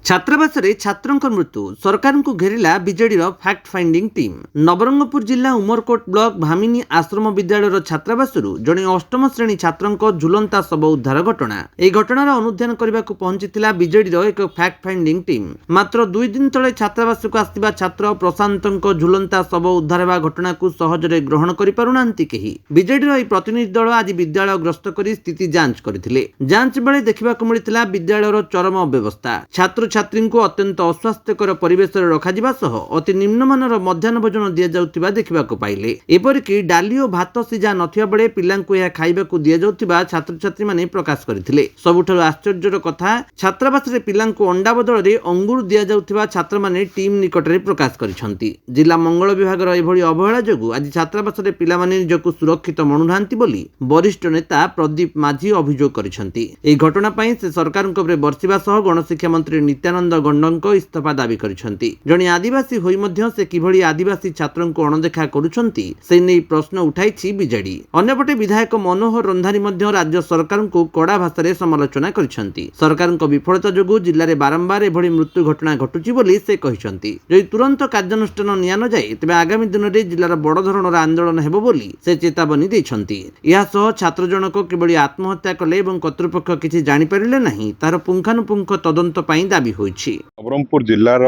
छात्रावास छात्रों मृत्यु सरकार को घेरिला BJD fact finding team. Nabarangpur जिला उमरकोट ब्लॉक भामिनी आश्रम विद्यालय छात्रावास जड़े अष्टम श्रेणी छात्रों झुलंता शव उद्धार घटना। यह घटनार अनुधान करने को पहुंची बीजेडी एक फैक्ट फाइंडिंग टीम। मात्र 2 दिन तले छात्रावास को आसवा छात्र प्रशांत झुलंता शव उद्धार घटना को सहजरे ग्रहण करि बीजेडी प्रतिनिधि दल आज विद्यालय ग्रस्त कर स्थिति जांच करथिले। जांच बेले देखा मिलता विद्यालय चरम अव्यवस्था। छात्र छात्री को अत्यंत अस्वास्थ्यकर परिवेश रखा सह अति निम्नमानर मध्याह्न भोजन दि जाउथिबा देखा पाइले। एपरिक डाली और भात सीझा नथिबा बेले पिलांकु यह खाइबाकु दि जाउथिबा छात्र छात्री माने प्रकाश करथिले। सबुठारु आश्चर्यर कथा छात्रावास रे पिलांकु अंडा बदल रे अंगूर दि जाउथिबा छात्र माने टीम निकट रे प्रकाश करिसंती। जिला मंगल विभागर एभली अवहेला जोगु आज छात्रावास रे पिला माने निजकु सुरक्षित मनुनांती बोली वरिष्ठ नेता प्रदीप माझी अभियोग करिसंती। एही घटना पई से सरकार को बर्षिबा सह गणशिक्षा मंत्री नित्यानंद गंड इस्तीफा दाबी करिसंती। जणे आदिवासी होई मध्य से किभली आदिवासी छात्रों को अणदेखा करुछंती से नै प्रश्न उठाइछि बीजेडी। अन्यपटे विधायक मनोहर रंधारी मध्य राज्य सरकार को कड़ा भाषा समालोचना करिसंती। सरकार को विफलता जोगु जिल्ला रे बारंबार एभली मृत्यु घटना घटुछि बोली से कहिसंती। जदि तुरंत कार्यानुष्ठान निया न जाए तेबे आगामी दिन में जिल्लार बड़ धरणर आंदोलन हेबो बोली से चेतावनी दैछंती। या सह छात्र जनक किभली आत्महत्या कले एवं कर्तृपक्ष किछि जानि परिले नाही तार पुंखानुपुंख तदंत पई दाबी होइछि। नवरंगपुर जिल्लार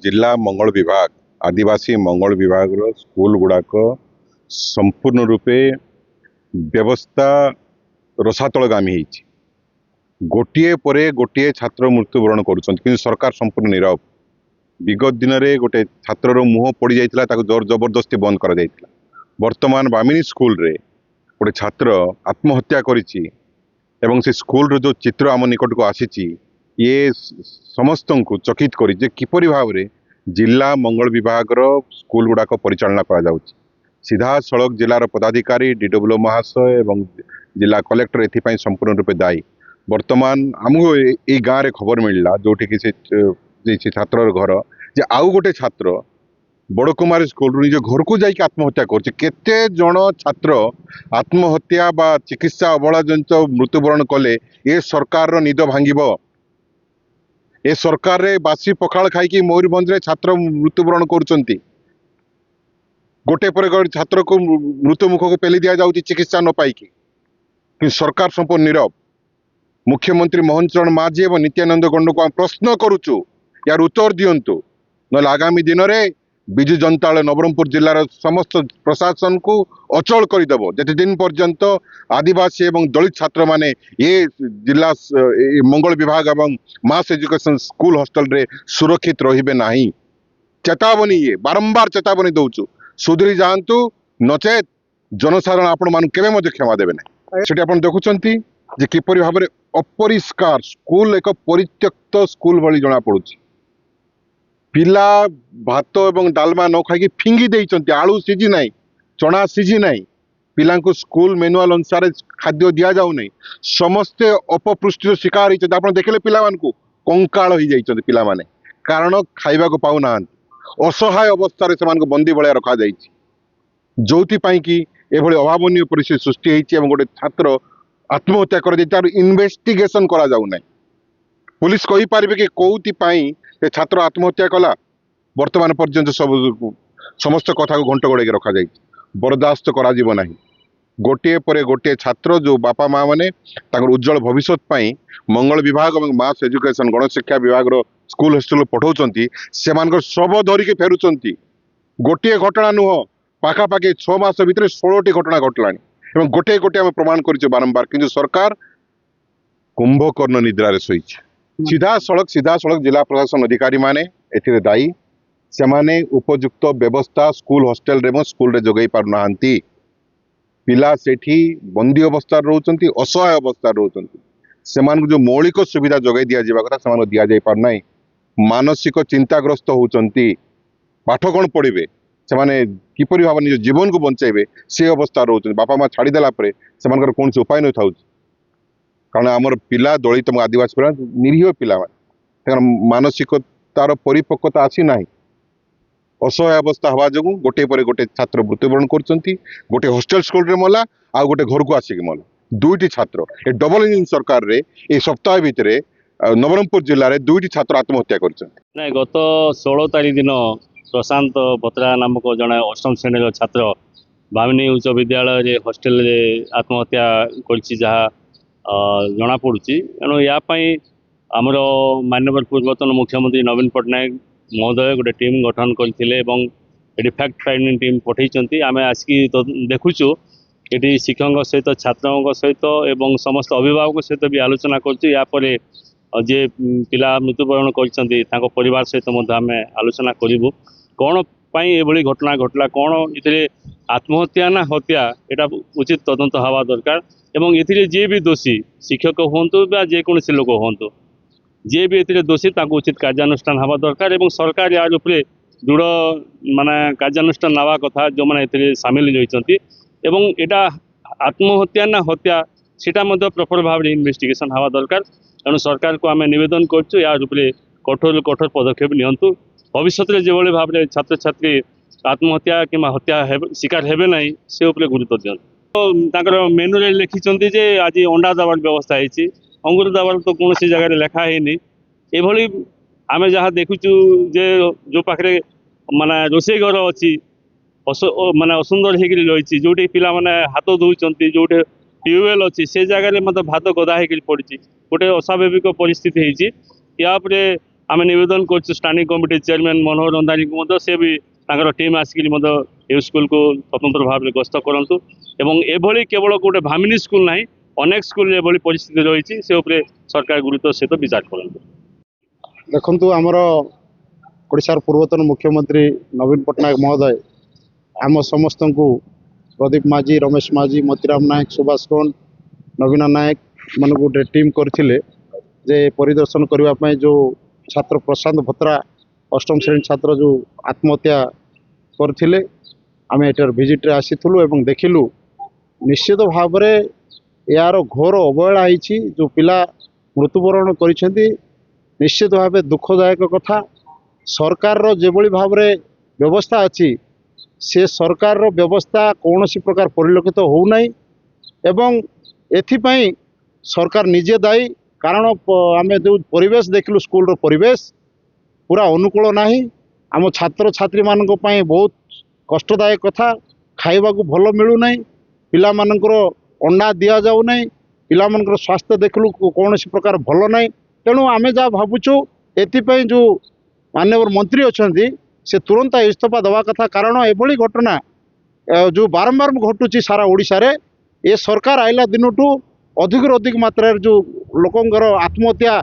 जिला मंगल विभाग आदिवासी मंगल विभाग स्कूल गुड़ाक संपूर्ण रूपे व्यवस्था रसातलगामी होइछि। गोटे परे गोटे छात्र मृत्युवरण करुछन्ति सरकार संपूर्ण नीरव। विगत दिन में गोटे छात्र मुह पड़ जाइतिला ताको जोर जबरदस्ती बंद करा जाइतिला। वर्तमान बामिनी स्कूल रे गोटे छात्र आत्महत्या करिछि एवं से स्कूल रो जो चित्र आम निकट को आसीछि ये समस्त को चकित करी जे किपरि भाव रे जिला मंगल विभाग स्कूल गुड़ाक परिचालना करा जाउछि। सीधा सड़क जिलार पदाधिकारी डीडब्ल्यू महाशय एवं जिला कलेक्टर एथिपाई संपूर्ण रूपे दायी। वर्तमान आमको ये गाँव रे खबर मिलला जोठी कि से छात्र घर जे आउ गोटे छात्र बड़कुमारी स्कूल निज घर को जाइए आत्महत्या करते जन छात्र आत्महत्या बा चिकित्सा अवहेला जनित मृत्युवरण कले ये सरकार निद भांगिब। ए सरकार रे बासी पखाल खाई मयूरभंज छात्र मृत्युवरण करुँच। गोटे पर गोटे छात्र को मृत्यु मुख को पेली दि जाऊँगी चिकित्सा न पाई सरकार संपूर्ण नीरव। मुख्यमंत्री मोहन चरण माझी और नित्यानंद गंड को प्रश्न करुचु यार उत्तर दिंतु न आगामी दिन में विजु जनता दल नवरंगपुर जिलार समस्त प्रशासन को अचल करदेव जिते दिन पर्यंत आदिवासी एवं दलित छात्र माने ये जिला मंगल विभाग एवं मास एजुकेशन स्कूल हॉस्टल रे सुरक्षित रहिबे नाही। चेतावनी ये बारंबार चेतावनी दउचु सुधरी जांतु नचेत जनसाधारण आपण मान केबे मजे क्षमा देबे नाही। सेठी आपण देखुचंती जे किपरि भाबरे अपरिष्कार स्कूल एक परित्यक्त स्कूल भली जणा पड़ुची। पिला भात एवं डालमा न खाई फिंगी देइचंती। आलू सीझी नाही चना सीझी नाही पिला स्कूल मेनुआल अनुसार खाद्य दि जाऊ नहीं। समस्ते अपपृष्टि शिकार होते आप देखले पिला कंकाल हो जाइछन्ति पिला माने कारण खाइबा को पाउ ना असहाय अवस्था से बंदी भलिया रखा जाइछि जोथि पई कि एभली अभावनीय परिस्थिति सृष्टि होइछि एवं गोटे छात्र आत्महत्या कर तार इन्वेस्टिगेशन करा जाऊ नहीं। पुलिस कहि पारिबे कि कोउथि पई छात्र आत्महत्या कला वर्तमान पर्यंत सब समस्त कथा को घंट गोड़े रखा जाए बर्दाश्त करा जीव नाही। गोटे पर गोटे छात्र जो बापा माँ मैंने उज्जवल भविष्य मंगल विभाग और मास एजुकेशन गणशिक्षा विभाग स्कूल हॉस्टल पठाउछन्ति से शव धरिकी फेरुछन्ति। गोटे घटना नुह पाखापाखि 6 मास भितर 16टी घटना घटलानी एवं गोटे गोटे आम प्रमाण कर बारंबार किंतु सरकार कुंभकर्ण निद्रा शोची। सीधा सड़क जिला प्रशासन अधिकारी माने एथिरे दायी से माने उपयुक्त व्यवस्था स्कूल हॉस्टल रे स्कूल रे जोगई पार नाहंती। पिला सेठी बंदी अवस्था रोचंती असहाय अवस्था रोचंती से जो मौलिक सुविधा जोगई दिया जावा कथा से दिया जाई पार नाही। मानसिक चिंताग्रस्त होचंती पाठ कौन पढ़े से माने किपरि भाव निज जीवन को बंचाइबे से अवस्था रोचंती। बापा माँ छाड़ी देला परे से कौन से उपाय न थाउ कारण आमर पिला दलित आदिवासी पिला निरीह पिला मानसिकतार परिपक्वता आसी ना असहाय अवस्था हवा जो गोटे पर गोटे छात्र मृत्युवरण करछन्ति। गोटे हॉस्टल स्कूल रे मला आ गोटे घर को आसिक मला 2टी छात्र ए डबल इंजिन सरकार रे ए सप्ताह भितर ନବରଙ୍ଗପୁର ଜିଲ୍ଲାରେ 2ଟି ଛାତ୍ର ଆତ୍ମହତ୍ୟା କରିଛନ୍ତି। ନାଇଁ ଗତ 16 ତାରିଖ ଦିନ ପ୍ରଶାନ୍ତ ବତ୍ରା ନାମକ ଜଣେ ଅଷ୍ଟମ ଶ୍ରେଣୀର ଛାତ୍ର ଭାମିନୀ ଉଚ୍ଚ ବିଦ୍ୟାଳୟରେ ହଷ୍ଟେଲରେ ଆତ୍ମହତ୍ୟା କରିଛି ଯାହା ଜଣାପଡ଼ୁଛି। ତେଣୁ ୟା ପାଇଁ ଆମର ମାନ୍ୟବର ପୂର୍ବତନ ମୁଖ୍ୟମନ୍ତ୍ରୀ ନବୀନ ପଟ୍ଟନାୟକ ମହୋଦୟ ଗୋଟେ ଟିମ୍ ଗଠନ କରିଥିଲେ ଏବଂ ଏଠି ଫ୍ୟାକ୍ଟ ଫାଇଣ୍ଡିଂ ଟିମ୍ ପଠାଇଛନ୍ତି। ଆମେ ଆସିକି ଦେଖୁଛୁ ଏଠି ଶିକ୍ଷକଙ୍କ ସହିତ ଛାତ୍ରଙ୍କ ସହିତ ଏବଂ ସମସ୍ତ ଅଭିଭାବକ ସହିତ ବି ଆଲୋଚନା କରୁଛୁ। ୟାପରେ ଯିଏ ପିଲା ମୃତ୍ୟୁବରଣ କରିଛନ୍ତି ତାଙ୍କ ପରିବାର ସହିତ ମଧ୍ୟ ଆମେ ଆଲୋଚନା କରିବୁ କ'ଣ ପାଇଁ ଏଭଳି ଘଟଣା ଘଟିଲା, କ'ଣ ଏଥିରେ ଆତ୍ମହତ୍ୟା ନା ହତ୍ୟା, ଏଇଟା ଉଚିତ ତଦନ୍ତ ହେବା ଦରକାର ଏବଂ ଏଥିରେ ଯିଏ ବି ଦୋଷୀ ଶିକ୍ଷକ ହୁଅନ୍ତୁ ବା ଯେକୌଣସି ଲୋକ ହୁଅନ୍ତୁ, ଯିଏ ବି ଏଥିରେ ଦୋଷୀ ତାଙ୍କୁ ଉଚିତ କାର୍ଯ୍ୟାନୁଷ୍ଠାନ ହେବା ଦରକାର ଏବଂ ସରକାର ୟାର ଉପରେ ଦୃଢ଼ କାର୍ଯ୍ୟାନୁଷ୍ଠାନ ନେବା କଥା ଯେଉଁମାନେ ଏଥିରେ ସାମିଲ ରହିଛନ୍ତି ଏବଂ ଏଇଟା ଆତ୍ମହତ୍ୟା ନା ହତ୍ୟା ସେଟା ମଧ୍ୟ ପ୍ରପର ଭାବରେ ଇନଭେଷ୍ଟିଗେସନ୍ ହେବା ଦରକାର। ତେଣୁ ସରକାରକୁ ଆମେ ନିବେଦନ କରୁଛୁ ୟା ଉପରେ କଠୋରରୁ କଠୋର ପଦକ୍ଷେପ ନିଅନ୍ତୁ। ଭବିଷ୍ୟତରେ ଯେଭଳି ଭାବରେ ଛାତ୍ରଛାତ୍ରୀ ଆତ୍ମହତ୍ୟା କିମ୍ବା ହତ୍ୟା ଶିକାର ହେବେ ନାହିଁ ସେ ଉପରେ ଗୁରୁତ୍ୱ ଦିଅନ୍ତୁ। ତାଙ୍କର ମେନୁରେ ଲେଖିଛନ୍ତି ଯେ ଆଜି ଅଣ୍ଡା ଦେବାର ବ୍ୟବସ୍ଥା ହେଇଛି, ଅଙ୍ଗୁର ଦେବାର ତ କୌଣସି ଜାଗାରେ ଲେଖା ହେଇନି। ଏଭଳି ଆମେ ଯାହା ଦେଖୁଛୁ ଯେ ଯେଉଁ ପାଖରେ ମାନେ ରୋଷେଇ ଘର ଅଛି ମାନେ ଅସୁନ୍ଦର ହେଇକରି ରହିଛି, ଯେଉଁଠି ପିଲାମାନେ ହାତ ଧୋଉଛନ୍ତି, ଯେଉଁଠି ଟ୍ୟୁବୱେଲ୍ ଅଛି ସେ ଜାଗାରେ ମଧ୍ୟ ଭାତ ଗଦା ହେଇକରି ପଡ଼ିଛି, ଗୋଟେ ଅସ୍ୱାଭାବିକ ପରିସ୍ଥିତି ହେଇଛି। ୟା ଉପରେ ଆମେ ନିବେଦନ କରୁଛୁ ଷ୍ଟାଣ୍ଡିଂ କମିଟି ଚେୟାରମ୍ୟାନ୍ ମନୋହର ରନ୍ଧାନୀଙ୍କୁ ମଧ୍ୟ, ସେ ବି ତାଙ୍କର ଟିମ୍ ଆସିକରି ମଧ୍ୟ ଏ ସ୍କୁଲକୁ ସ୍ୱତନ୍ତ୍ର ଭାବରେ ଗସ୍ତ କରନ୍ତୁ ଏବଂ ଏଭଳି କେବଳ ଗୋଟେ ଭାମିନୀ ସ୍କୁଲ ନାହିଁ ଅନେକ ସ୍କୁଲରେ ଏଭଳି ପରିସ୍ଥିତି ରହିଛି ସେ ଉପରେ ସରକାର ଗୁରୁତ୍ୱ ସହିତ ବିଚାର କରନ୍ତୁ। ଦେଖନ୍ତୁ, ଆମର ଓଡ଼ିଶାର ପୂର୍ବତନ ମୁଖ୍ୟମନ୍ତ୍ରୀ ନବୀନ ପଟ୍ଟନାୟକ ମହୋଦୟ ଆମ ସମସ୍ତଙ୍କୁ ପ୍ରଦୀପ ମାଝୀ, ରମେଶ ମାଝୀ, ମତିରାମ ନାୟକ, ସୁଭାଷ କଣ୍ଡ, ନବୀନ ନାୟକ ମାନଙ୍କୁ ଗୋଟେ ଟିମ୍ କରିଥିଲେ ଯେ ପରିଦର୍ଶନ କରିବା ପାଇଁ ଯେଉଁ ଛାତ୍ର ପ୍ରଶାନ୍ତ ଭତ୍ରା ଅଷ୍ଟମ ଶ୍ରେଣୀ ଛାତ୍ର ଯେଉଁ ଆତ୍ମହତ୍ୟା କରିଥିଲେ ଆମେ ଏଠାର ଭିଜିଟ୍ରେ ଆସିଥିଲୁ ଏବଂ ଦେଖିଲୁ ନିଶ୍ଚିତ ଭାବରେ ଏହାର ଘୋର ଅବହେଳା ହେଇଛି। ଯେଉଁ ପିଲା ମୃତ୍ୟୁବରଣ କରିଛନ୍ତି ନିଶ୍ଚିତ ଭାବେ ଦୁଃଖଦାୟକ କଥା। ସରକାରର ଯେଭଳି ଭାବରେ ବ୍ୟବସ୍ଥା ଅଛି ସେ ସରକାରର ବ୍ୟବସ୍ଥା କୌଣସି ପ୍ରକାର ପରିଲକ୍ଷିତ ହେଉନାହିଁ ଏବଂ ଏଥିପାଇଁ ସରକାର ନିଜେ ଦାୟୀ। କାରଣ ଆମେ ଯେଉଁ ପରିବେଶ ଦେଖିଲୁ ସ୍କୁଲର ପରିବେଶ ପୁରା ଅନୁକୂଳ ନାହିଁ। ଆମ ଛାତ୍ରଛାତ୍ରୀମାନଙ୍କ ପାଇଁ ବହୁତ କଷ୍ଟଦାୟକ କଥା। ଖାଇବାକୁ ଭଲ ମିଳୁନାହିଁ, ପିଲାମାନଙ୍କର ଅଣ୍ଡା ଦିଆଯାଉ ନାହିଁ, ପିଲାମାନଙ୍କର ସ୍ୱାସ୍ଥ୍ୟ ଦେଖିଲୁ କୌଣସି ପ୍ରକାର ଭଲ ନାହିଁ। ତେଣୁ ଆମେ ଯାହା ଭାବୁଛୁ ଏଥିପାଇଁ ଯେଉଁ ମାନ୍ୟବର ମନ୍ତ୍ରୀ ଅଛନ୍ତି ସେ ତୁରନ୍ତ ଇସ୍ତଫା ଦେବା କଥା। କାରଣ ଏଭଳି ଘଟଣା ଯେଉଁ ବାରମ୍ବାର ଘଟୁଛି ସାରା ଓଡ଼ିଶାରେ, ଏ ସରକାର ଆଇଲା ଦିନଠୁ ଅଧିକରୁ ଅଧିକ ମାତ୍ରାରେ ଯେଉଁ ଲୋକଙ୍କର ଆତ୍ମହତ୍ୟା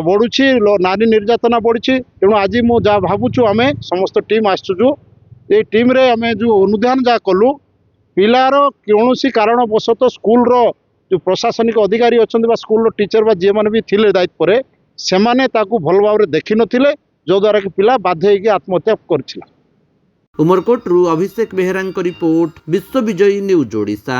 ବଢ଼ୁଛି, ନାରୀ ନିର୍ଯାତନା ବଢ଼ୁଛି। ତେଣୁ ଆଜି ମୁଁ ଯାହା ଭାବୁଛୁ ଆମେ ସମସ୍ତ ଟିମ୍ ଆସିଛୁ, ଏ ଟିମ୍ରେ ଆମେ ଯେଉଁ ଅନୁଧ୍ୟାନ ଯାହା କଲୁ ପିଲାର କୌଣସି କାରଣବଶତଃ ସ୍କୁଲର ଯେଉଁ ପ୍ରଶାସନିକ ଅଧିକାରୀ ଅଛନ୍ତି ବା ସ୍କୁଲର ଟିଚର ବା ଯିଏମାନେ ବି ଥିଲେ ଦାୟିତ୍ୱରେ ସେମାନେ ତାକୁ ଭଲ ଭାବରେ ଦେଖିନଥିଲେ, ଯଦ୍ୱାରା କି ପିଲା ବାଧ୍ୟ ହେଇକି ଆତ୍ମହତ୍ୟା କରିଥିଲା। उमरकोटरू अभिषेक बेहेराଙ୍କ रिपोर्ट, विश्व विजयी न्यूज ओडिशा।